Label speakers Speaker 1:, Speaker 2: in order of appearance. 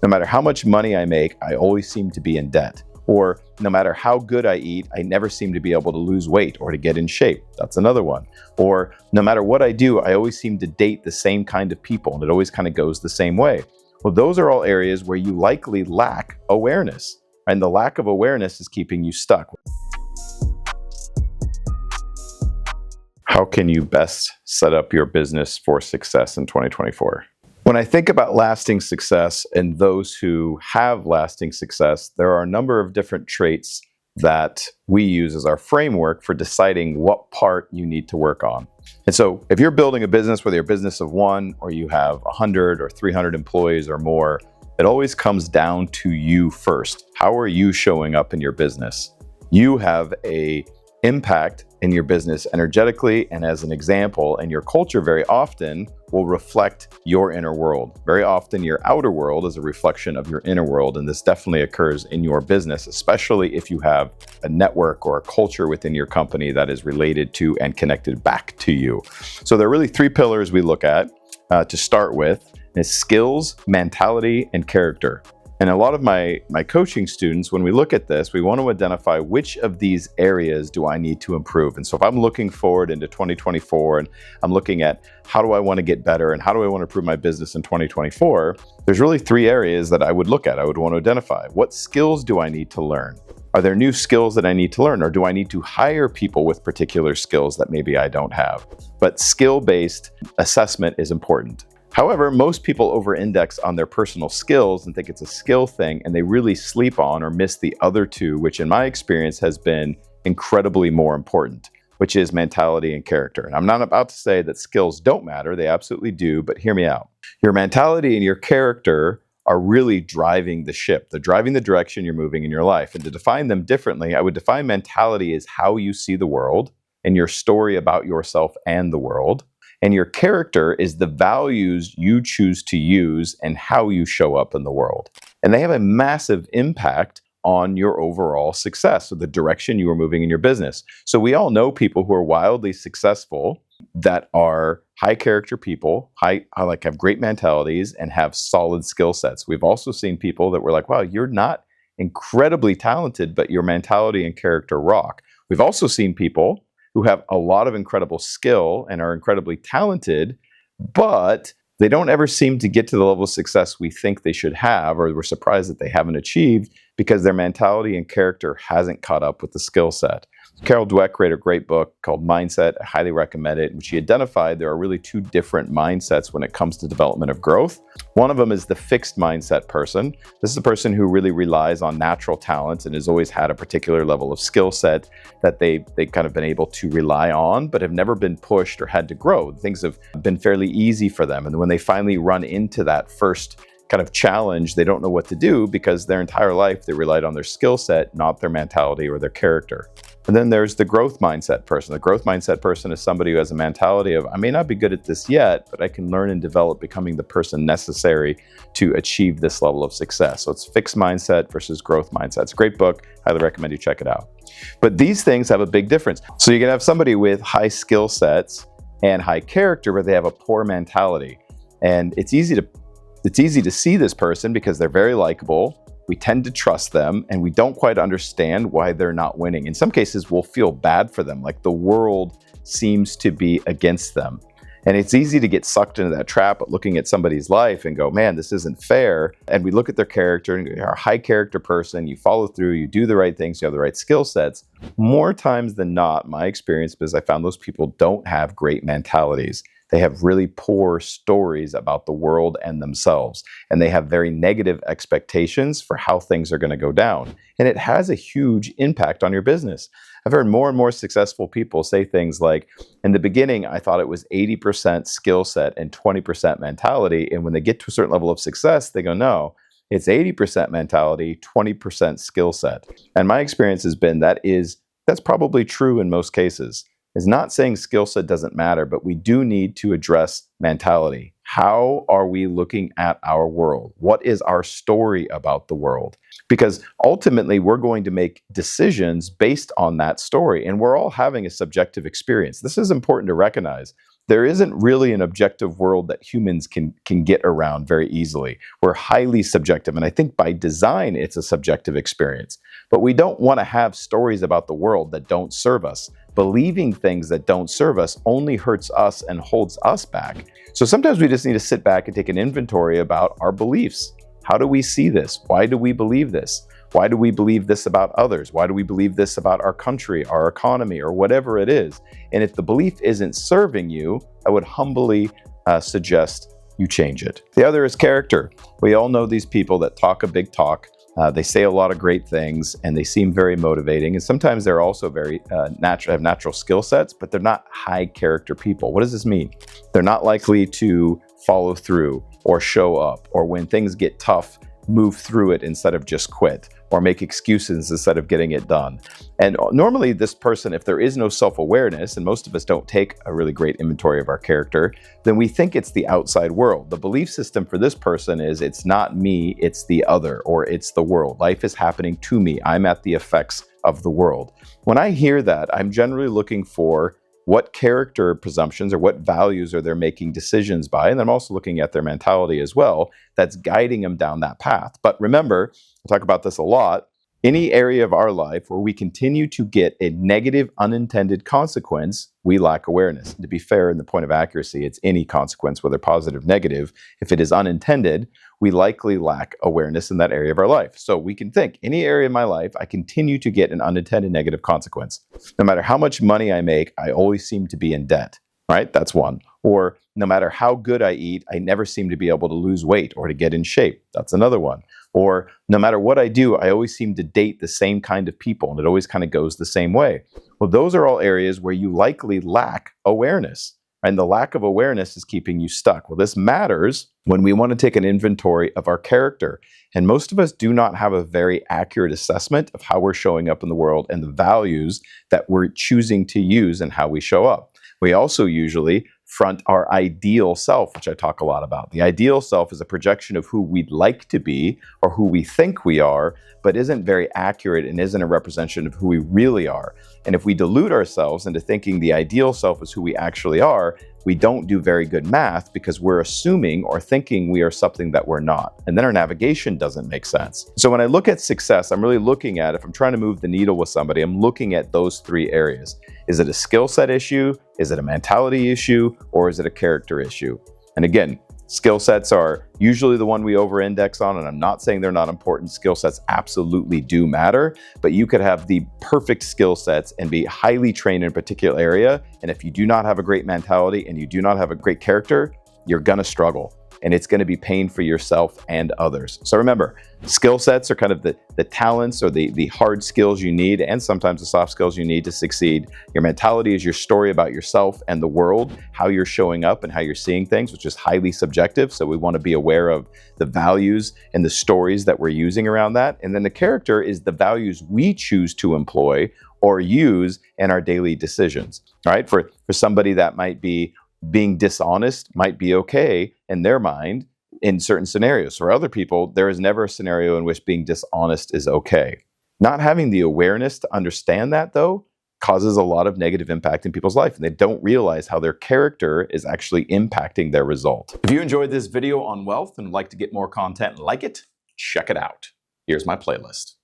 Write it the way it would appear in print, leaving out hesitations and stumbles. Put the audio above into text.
Speaker 1: No matter how much money I make, I always seem to be in debt. Or no matter how good I eat, I never seem to be able to lose weight or to get in shape. That's another one. Or no matter what I do, I always seem to date the same kind of people and it always kind of goes the same way. Well, those are all areas where you likely lack awareness. And the lack of awareness is keeping you stuck. How can you best set up your business for success in 2024? When I think about lasting success and those who have lasting success, there are a number of different traits that we use as our framework for deciding what part you need to work on. And so if you're building a business, whether you're a business of one or you have 100 or 300 employees or more, it always comes down to you first. How are you showing up in your business? You have an impact in your business energetically and as an example, and your culture very often will reflect your inner world. Very often your outer world is a reflection of your inner world, and this definitely occurs in your business, especially if you have a network or a culture within your company that is related to and connected back to you. So there are really three pillars we look at to start with. It's skills, mentality, and character. And a lot of my coaching students, when we look at this, we want to identify which of these areas do I need to improve. And so if I'm looking forward into 2024 and I'm looking at how do I want to get better and how do I want to improve my business in 2024, there's really three areas that I would look at. I would want to identify what skills do I need to learn? Are there new skills that I need to learn, or do I need to hire people with particular skills that maybe I don't have? But skill-based assessment is important. However, most people over-index on their personal skills and think it's a skill thing, and they really sleep on or miss the other two, which in my experience has been incredibly more important, which is mentality and character. And I'm not about to say that skills don't matter, they absolutely do, but hear me out. Your mentality and your character are really driving the ship. They're driving the direction you're moving in your life. And to define them differently, I would define mentality as how you see the world and your story about yourself and the world. And your character is the values you choose to use and how you show up in the world. And they have a massive impact on your overall success, so the direction you are moving in your business. So we all know people who are wildly successful that are high character people, have great mentalities and have solid skill sets. We've also seen people that were like, wow, you're not incredibly talented, but your mentality and character rock. We've also seen people who have a lot of incredible skill and are incredibly talented, but they don't ever seem to get to the level of success we think they should have, or we're surprised that they haven't achieved because their mentality and character hasn't caught up with the skill set. Carol Dweck wrote a great book called Mindset. I highly recommend it, in which she identified there are really two different mindsets when it comes to development of growth. One of them is the fixed mindset person. This is a person who really relies on natural talents and has always had a particular level of skill set that they've kind of been able to rely on, but have never been pushed or had to grow. Things have been fairly easy for them. And when they finally run into that first kind of challenge, they don't know what to do because their entire life they relied on their skill set, not their mentality or their character. And then there's the growth mindset person. The growth mindset person is somebody who has a mentality of, I may not be good at this yet, but I can learn and develop becoming the person necessary to achieve this level of success. So it's fixed mindset versus growth mindset. It's a great book. Highly recommend you check it out. But these things have a big difference. So you can have somebody with high skill sets and high character, but they have a poor mentality. And it's easy to see this person because they're very likable. We tend to trust them and we don't quite understand why they're not winning. In some cases, we'll feel bad for them, like the world seems to be against them. And it's easy to get sucked into that trap of looking at somebody's life and go, man, this isn't fair. And we look at their character and you're a high character person, you follow through, you do the right things, you have the right skill sets. More times than not, my experience, because I found those people don't have great mentalities. They have really poor stories about the world and themselves, and they have very negative expectations for how things are going to go down. And it has a huge impact on your business. I've heard more and more successful people say things like, in the beginning, I thought it was 80% skill set and 20% mentality. And when they get to a certain level of success, they go, no, it's 80% mentality, 20% skill set. And my experience has been that's probably true in most cases. Is not saying skill set doesn't matter, but we do need to address mentality. How are we looking at our world? What is our story about the world? Because ultimately, we're going to make decisions based on that story, and we're all having a subjective experience. This is important to recognize. there isn't really an objective world that humans can get around very easily. We're highly subjective, and I think by design it's a subjective experience. But we don't want to have stories about the world that don't serve us. Believing things that don't serve us only hurts us and holds us back. So sometimes we just need to sit back and take an inventory about our beliefs. How do we see this? Why do we believe this? Why do we believe this about others? Why do we believe this about our country, our economy, or whatever it is? And if the belief isn't serving you, I would humbly suggest you change it. The other is character. We all know these people that talk a big talk. They say a lot of great things, and they seem very motivating. And sometimes they're also very have natural skill sets, but they're not high character people. What does this mean? They're not likely to follow through or show up, or when things get tough, move through it instead of just quit, or make excuses instead of getting it done. And normally this person, if there is no self-awareness, and most of us don't take a really great inventory of our character, then we think it's the outside world. The belief system for this person is it's not me, it's the other, or it's the world. Life is happening to me. I'm at the effects of the world. When I hear that, I'm generally looking for what character presumptions or what values are they making decisions by, and I'm also looking at their mentality as well that's guiding them down that path. But remember, I talk about this a lot, any area of our life where we continue to get a negative unintended consequence, we lack awareness. And to be fair, in the point of accuracy, it's any consequence, whether positive, negative. If it is unintended, we likely lack awareness in that area of our life. So we can think, any area of my life, I continue to get an unintended negative consequence. No matter how much money I make, I always seem to be in debt, right? That's one. Or no matter how good I eat, I never seem to be able to lose weight or to get in shape. That's another one. Or no matter what I do, I always seem to date the same kind of people, and it always kind of goes the same way. Well, those are all areas where you likely lack awareness, and the lack of awareness is keeping you stuck. Well, this matters when we want to take an inventory of our character. And most of us do not have a very accurate assessment of how we're showing up in the world and the values that we're choosing to use and how we show up. We also usually front our ideal self, which I talk a lot about. The ideal self is a projection of who we'd like to be or who we think we are, but isn't very accurate and isn't a representation of who we really are. And if we delude ourselves into thinking the ideal self is who we actually are, we don't do very good math because we're assuming or thinking we are something that we're not. And then our navigation doesn't make sense. So when I look at success, I'm really looking at, if I'm trying to move the needle with somebody, I'm looking at those three areas. Is it a skill set issue? Is it a mentality issue? Or is it a character issue? And again, skill sets are usually the one we over-index on, and I'm not saying they're not important. Skill sets absolutely do matter, but you could have the perfect skill sets and be highly trained in a particular area, and if you do not have a great mentality and you do not have a great character, you're gonna struggle. And it's going to be pain for yourself and others. So remember, skill sets are kind of the talents or the hard skills you need, and sometimes the soft skills you need to succeed. Your mentality is your story about yourself and the world, how you're showing up and how you're seeing things, which is highly subjective. So we want to be aware of the values and the stories that we're using around that. And then the character is the values we choose to employ or use in our daily decisions, right? For somebody that might be being dishonest might be okay in their mind in certain scenarios. For other people, there is never a scenario in which being dishonest is okay. Not having the awareness to understand that, though, causes a lot of negative impact in people's life, and they don't realize how their character is actually impacting their result. If you enjoyed this video on wealth and would like to get more content like it, check it out. Here's my playlist.